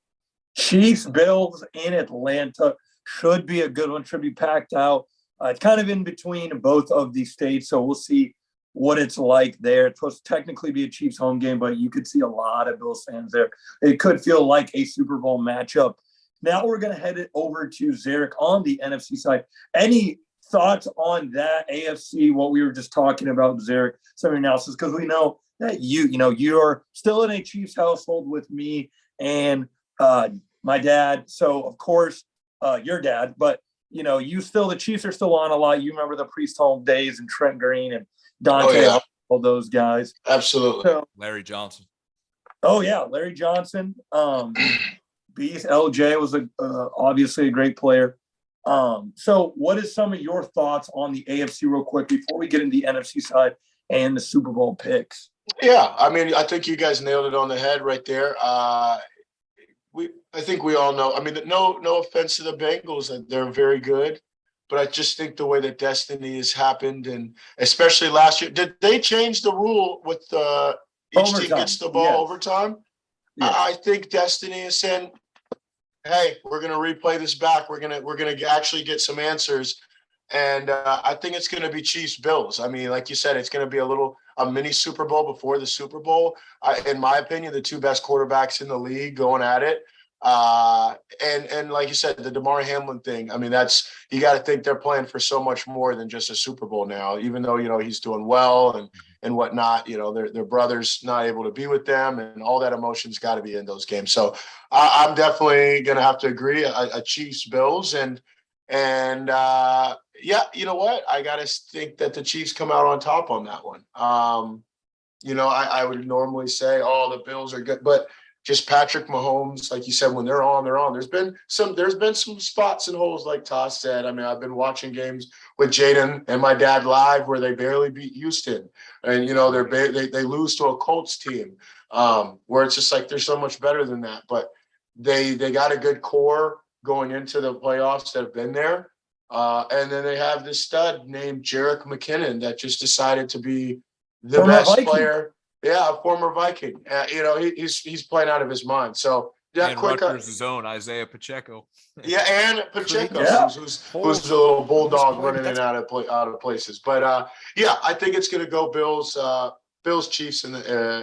Chiefs, Bills in Atlanta should be a good one. Should be packed out. It's kind of in between both of these states, so we'll see what it's like there. It's supposed to technically be a Chiefs home game, but you could see a lot of Bills fans there. It could feel like a Super Bowl matchup. Now we're going to head it over to Zeriq on the NFC side. Any thoughts on that AFC, what we were just talking about, Zeriq, some analysis? Because we know that you're still in a Chiefs household with me and my dad. So, of course, your dad, but the Chiefs are still on a lot. You remember the Priest Home days and Trent Green and Dante, all those guys. Absolutely. So, Larry Johnson. Oh, yeah, Larry Johnson. Beast LJ was obviously a great player. So what is some of your thoughts on the AFC real quick before we get into the NFC side and the Super Bowl picks? Yeah, I think you guys nailed it on the head right there. I think we all know. No offense to the Bengals, they're very good, but I just think the way that destiny has happened, and especially last year, did they change the rule with each team gets the ball overtime? Yes. I think destiny is saying, "Hey, we're going to replay this back. We're going to actually get some answers." And I think it's going to be Chiefs Bills. Like you said, it's going to be a mini Super Bowl before the Super Bowl. In my opinion, the two best quarterbacks in the league going at it. And like you said, the DeMar Hamlin thing. That's, you got to think they're playing for so much more than just a Super Bowl now. Even though he's doing well and whatnot. Their brother's not able to be with them, and all that emotion's got to be in those games. So I'm definitely going to have to agree. A Chiefs Bills and yeah, you know what? I got to think that the Chiefs come out on top on that one. I would normally say, the Bills are good, but just Patrick Mahomes, like you said, when they're on, they're on. There's been some spots and holes, like Toss said. I mean, I've been watching games with Jaden and my dad live where they barely beat Houston, and they lose to a Colts team, where it's just like they're so much better than that. But they got a good core going into the playoffs that have been there, and then they have this stud named Jerick McKinnon that just decided to be the best player. Yeah, a former Viking. He's playing out of his mind. So and Rutgers' own Isaiah Pacheco. Yeah, and Pacheco, who's a little bulldog running in out of places. But I think it's going to go Bills Chiefs in the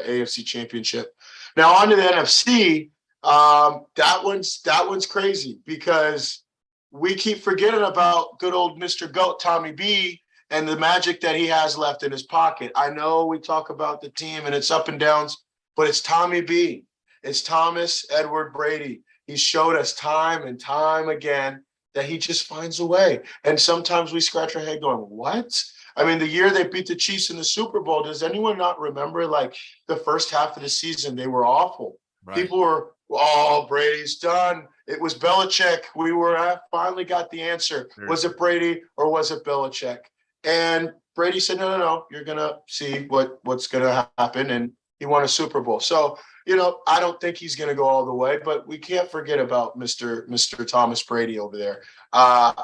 AFC Championship. Now on to the NFC. That one's crazy because we keep forgetting about good old Mr. GOAT Tommy B and the magic that he has left in his pocket. I know we talk about the team and its up and downs, but it's Tommy B. It's Thomas Edward Brady. He showed us time and time again that he just finds a way. And sometimes we scratch our head going, what? I mean, the year they beat the Chiefs in the Super Bowl, does anyone not remember, like, the first half of the season, they were awful. Right. People were, Brady's done. It was Belichick. We finally got the answer. Sure. Was it Brady or was it Belichick? And Brady said, no, you're going to see what's going to happen. And he won a Super Bowl. So, I don't think he's going to go all the way, but we can't forget about Mr. Thomas Brady over there. I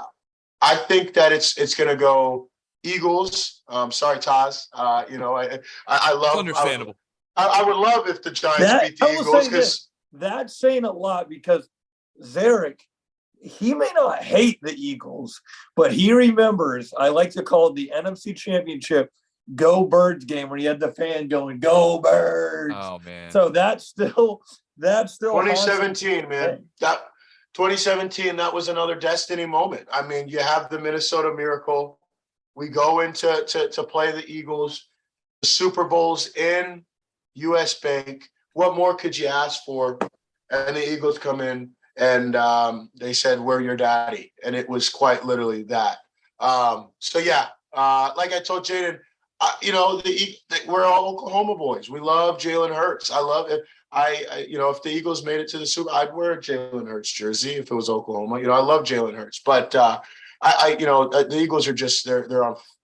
think that it's going to go Eagles. Sorry, Taz. I love. It's understandable. I would love if the Giants beat the Eagles because that's saying a lot because Zeriq, he may not hate the Eagles, but he remembers, I like to call it the NFC Championship Go Birds game where he had the fan going, Go Birds. Oh, man. So that's still 2017, awesome. Man. That 2017, that was another destiny moment. I mean, you have the Minnesota Miracle. We go into to play the Eagles. The Super Bowl's in US Bank. What more could you ask for? And the Eagles come in and they said, we're your daddy. And it was quite literally that. Like I told Jaden, we're all Oklahoma boys. We love Jalen Hurts. I love it. If the Eagles made it to the Super, I'd wear a Jalen Hurts jersey if it was Oklahoma. I love Jalen Hurts, but the Eagles are just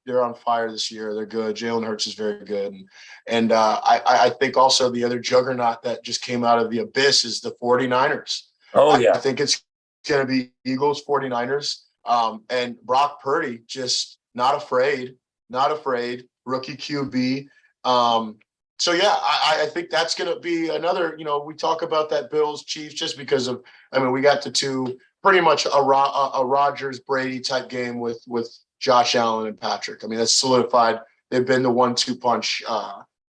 they're on fire this year. They're good. Jalen Hurts is very good, and I think also the other juggernaut that just came out of the abyss is the 49ers. Oh yeah, I think it's going to be Eagles 49ers, and Brock Purdy just not afraid. Rookie QB. I think that's going to be another, we talk about that Bills Chiefs just because of, we got to pretty much a Rodgers Brady type game with Josh Allen and Patrick. That's solidified. They've been the 1-2 punch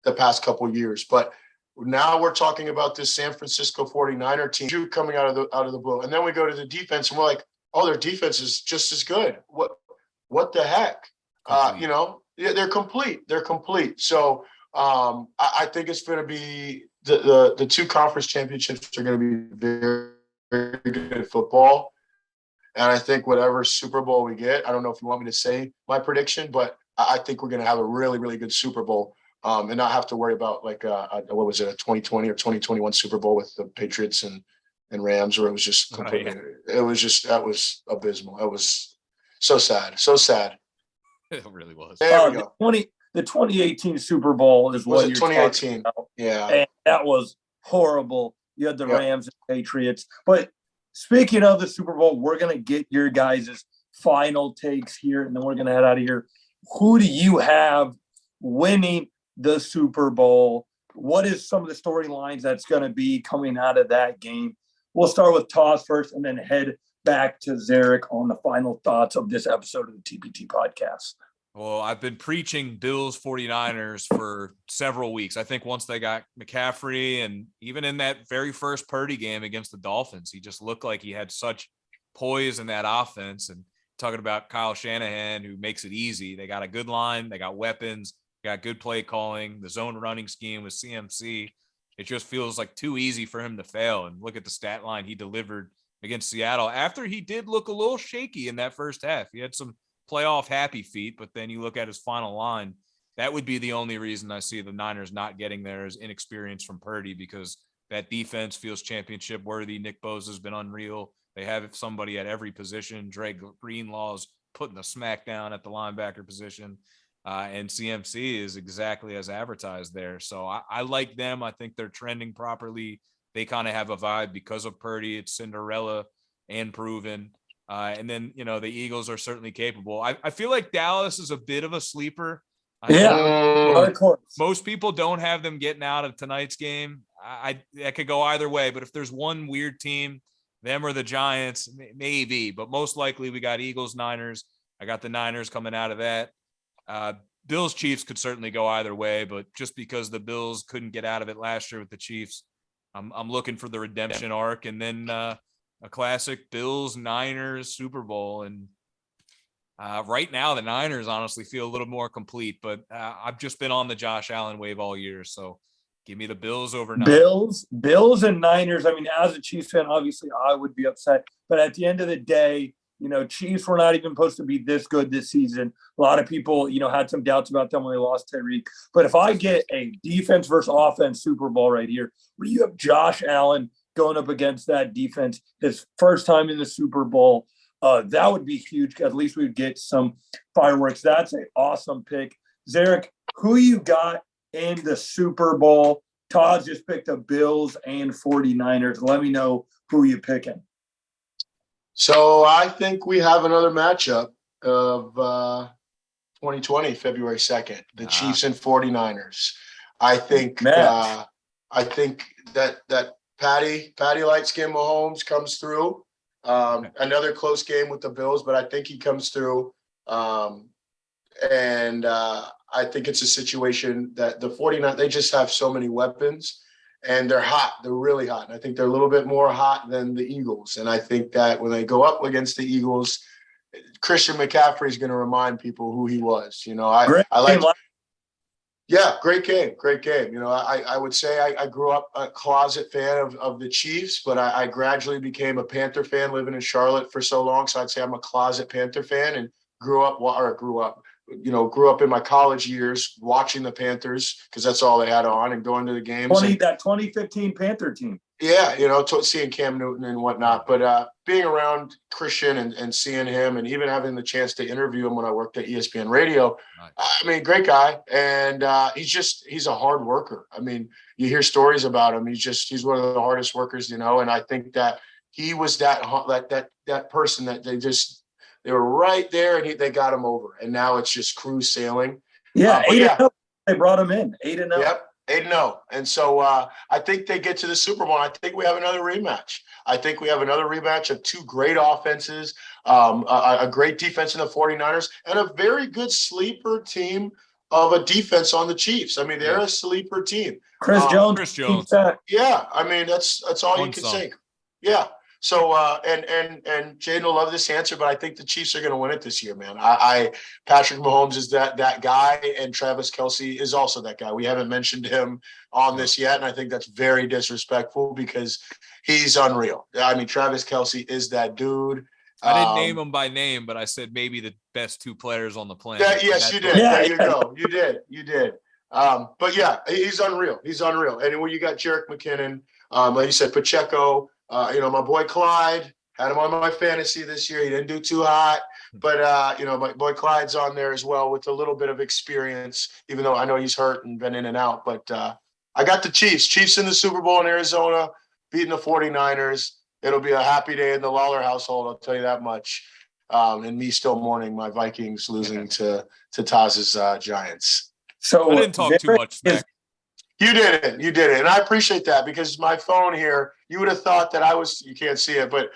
the past couple of years, but now we're talking about this San Francisco 49er team coming out of the blue. And then we go to the defense and we're like, oh, their defense is just as good. What the heck? They're complete. They're complete. So I think it's going to be the two conference championships are going to be very, very good football. And I think whatever Super Bowl we get, I don't know if you want me to say my prediction, but I think we're going to have a really, really good Super Bowl and not have to worry about a 2020 or 2021 Super Bowl with the Patriots and Rams, where it was just completely, that was abysmal. It was so sad. So sad. It really was. There we go. The 2018 Super Bowl is what you're 2018? About. Yeah. And that was horrible. You had the Rams and Patriots. But speaking of the Super Bowl, we're going to get your guys' final takes here, and then we're going to head out of here. Who do you have winning the Super Bowl? What is some of the storylines that's going to be coming out of that game? We'll start with Toss first and then head back to Zeriq on the final thoughts of this episode of the TPT podcast. Well, I've been preaching Bills 49ers for several weeks. I think once they got McCaffrey, and even in that very first Purdy game against the Dolphins, he just looked like he had such poise in that offense. And talking about Kyle Shanahan, who makes it easy. They got a good line. They got weapons. Got good play calling. The zone running scheme with CMC. It just feels like too easy for him to fail. And look at the stat line he delivered against Seattle after he did look a little shaky in that first half. He had some playoff happy feet, but then you look at his final line, that would be the only reason I see the Niners not getting there is inexperience from Purdy, because That defense feels championship worthy. Nick Bosa has been unreal. They have somebody at every position. Dre Greenlaw's putting the smack down at the linebacker position. And CMC is exactly as advertised there. So I like them. I think they're trending properly. They kind of have a vibe because of Purdy. It's Cinderella and proven. And then, the Eagles are certainly capable. I feel like Dallas is a bit of a sleeper. Most people don't have them getting out of tonight's game. That could go either way. But if there's one weird team, them or the Giants, maybe. But most likely we got Eagles, Niners. I got the Niners coming out of that. Bills, Chiefs could certainly go either way. But just because the Bills couldn't get out of it last year with the Chiefs, I'm looking for the redemption arc. And then a classic Bills, Niners, Super Bowl. And right now, the Niners honestly feel a little more complete, but I've just been on the Josh Allen wave all year. So give me the Bills over Niners. Bills and Niners. I mean, as a Chiefs fan, obviously I would be upset, but at the end of the day, Chiefs were not even supposed to be this good this season. A lot of people, had some doubts about them when they lost Tyreek. But if I get a defense versus offense Super Bowl right here, where you have Josh Allen going up against that defense, his first time in the Super Bowl, that would be huge. At least we'd get some fireworks. That's an awesome pick. Zeriq, who you got in the Super Bowl? Todd just picked the Bills and 49ers. Let me know who you're picking. So I think we have another matchup of 2020, February 2nd, the Chiefs and 49ers. I think that Patty light skin Mahomes comes through. Another close game with the Bills, but I think he comes through. And I think it's a situation that the 49ers, they just have so many weapons. And they're hot. They're really hot. And I think they're a little bit more hot than the Eagles. And I think that when they go up against the Eagles, Christian McCaffrey is going to remind people who he was. Great game. I would say I grew up a closet fan of the Chiefs, but I gradually became a Panther fan living in Charlotte for so long. So I'd say I'm a closet Panther fan and grew up in my college years watching the Panthers because that's all they had on and going to the games. That 2015 Panther team. Yeah, seeing Cam Newton and whatnot. But being around Christian and seeing him and even having the chance to interview him when I worked at ESPN Radio, I mean, great guy. And he's a hard worker. I mean, you hear stories about him. He's one of the hardest workers, And I think that he was that person that they were right there and they got him over. And now it's just cruise sailing. Yeah, 8-0. They brought him in 8-0. Yep. 8-0. And so I think they get to the Super Bowl. I think we have another rematch. I think we have another rematch of two great offenses, a great defense in the 49ers, and a very good sleeper team of a defense on the Chiefs. I mean, they're a sleeper team. Chris Jones. Yeah, I mean, that's all you can say. Yeah. So and Jaden will love this answer, but I think the Chiefs are going to win it this year, man. Patrick Mahomes is that guy, and Travis Kelce is also that guy. We haven't mentioned him on this yet, and I think that's very disrespectful because he's unreal. I mean, Travis Kelce is that dude. I didn't name him by name, but I said maybe the best two players on the planet. Yes, you did. Yeah, there you go. You did. But yeah, he's unreal. And when you got Jerick McKinnon, like you said, Pacheco. My boy Clyde, had him on my fantasy this year. He didn't do too hot, but my boy Clyde's on there as well with a little bit of experience, even though I know he's hurt and been in and out. But I got the Chiefs in the Super Bowl in Arizona, beating the 49ers. It'll be a happy day in the Lolar household, I'll tell you that much. And me still mourning my Vikings losing to Toz's Giants. So I didn't talk too much smack. You did it. And I appreciate that because my phone here, you would have thought that you can't see it, but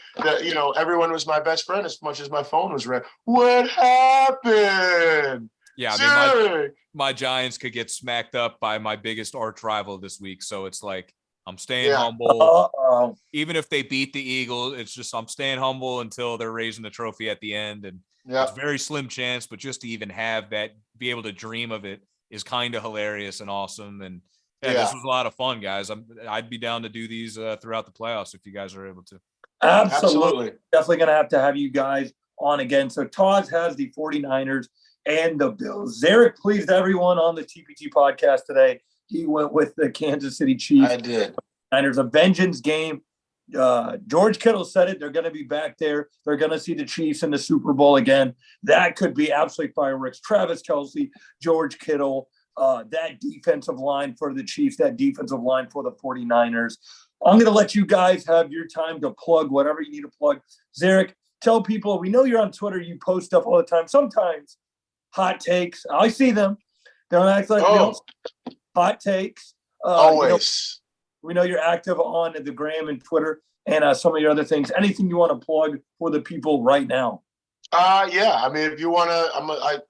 everyone was my best friend as much as my phone was red. What happened? Yeah, I mean, my Giants could get smacked up by my biggest arch rival this week. So it's like, I'm staying humble. Even if they beat the Eagles, it's just, I'm staying humble until they're raising the trophy at the end. And it's very slim chance, but just to even have that, be able to dream of it is kind of hilarious and awesome. And this was a lot of fun, guys. I'd be down to do these throughout the playoffs if you guys are able to. Absolutely. Definitely going to have you guys on again. So Todd has the 49ers and the Bills. Zeriq pleased everyone on the TPT podcast today. He went with the Kansas City Chiefs. I did. Niners, a vengeance game. George Kittle said it. They're going to be back there. They're going to see the Chiefs in the Super Bowl again. That could be absolutely fireworks. Travis Kelce, George Kittle, that defensive line for the Chiefs, that defensive line for the 49ers. I'm going to let you guys have your time to plug whatever you need to plug. Zeriq, tell people, we know you're on Twitter. You post stuff all the time. Sometimes hot takes. I see them. Don't act like you don't. Hot takes. Always. We know you're active on the Gram and Twitter and some of your other things. Anything you want to plug for the people right now? Yeah. I mean, if you want to,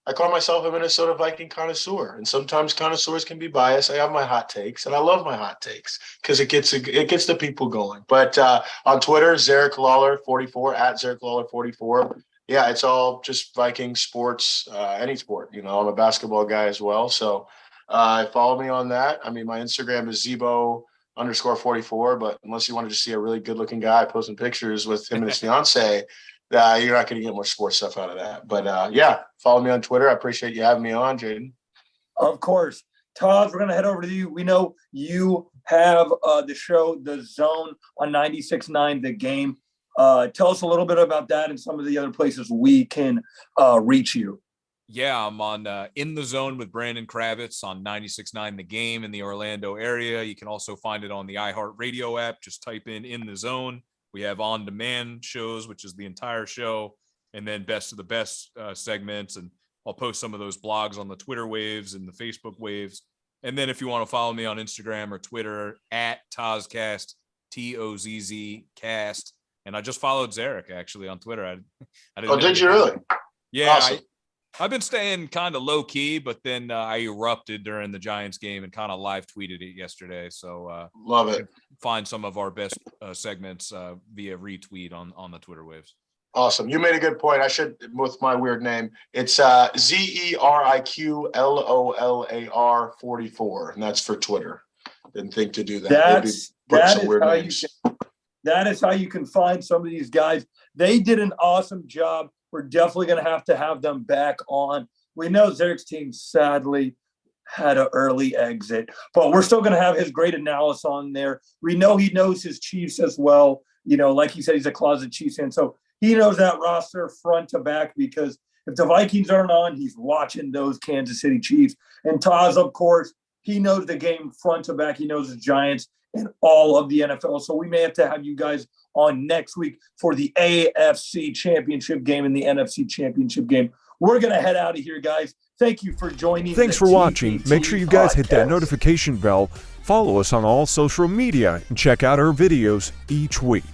I call myself a Minnesota Viking connoisseur, and sometimes connoisseurs can be biased. I have my hot takes, and I love my hot takes because it gets the people going. But on Twitter, Zeriq Lolar 44 at Zeriq Lolar 44. Yeah, it's all just Viking sports, any sport. You know, I'm a basketball guy as well, so follow me on that. I mean, my Instagram is Zebo_44, but unless you want to just see a really good-looking guy posting pictures with him and his fiance. You're not going to get more sports stuff out of that. But yeah, follow me on Twitter. I appreciate you having me on, Jaden. Of course. Todd, we're going to head over to you. We know you have the show, The Zone, on 96.9 The Game. Tell us a little bit about that and some of the other places we can reach you. Yeah, I'm on In the Zone with Brandon Kravitz on 96.9 The Game in the Orlando area. You can also find it on the iHeartRadio app. Just type in the Zone. We have on-demand shows, which is the entire show, and then best of the best segments. And I'll post some of those blogs on the Twitter waves and the Facebook waves. And then if you want to follow me on Instagram or Twitter at Tozzcast, TOZZ cast. And I just followed Zeriq actually on Twitter. I didn't did you really? Yeah, awesome. I've been staying kind of low key, but then I erupted during the Giants game and kind of live tweeted it yesterday. So love it. Find some of our best segments via retweet on the Twitter waves. Awesome. You made a good point. I should, with my weird name, it's ZERIQLOLAR 44, and that's for Twitter. Didn't think to do that. That is how you can find some of these guys. They did an awesome job. We're definitely going to have them back on. We know Zeriq's team sadly had an early exit, but we're still going to have his great analysis on there. We know he knows his Chiefs as well. You know, like he said, he's a closet Chiefs fan. So he knows that roster front to back because if the Vikings aren't on, he's watching those Kansas City Chiefs. And Taz, of course, he knows the game front to back. He knows the Giants and all of the NFL. So we may have to have you guys on next week for the AFC Championship game and the NFC Championship game. We're going to head out of here, guys. Thank you for joining. Thanks for watching. Make sure you guys hit that notification bell, follow us on all social media, and check out our videos each week.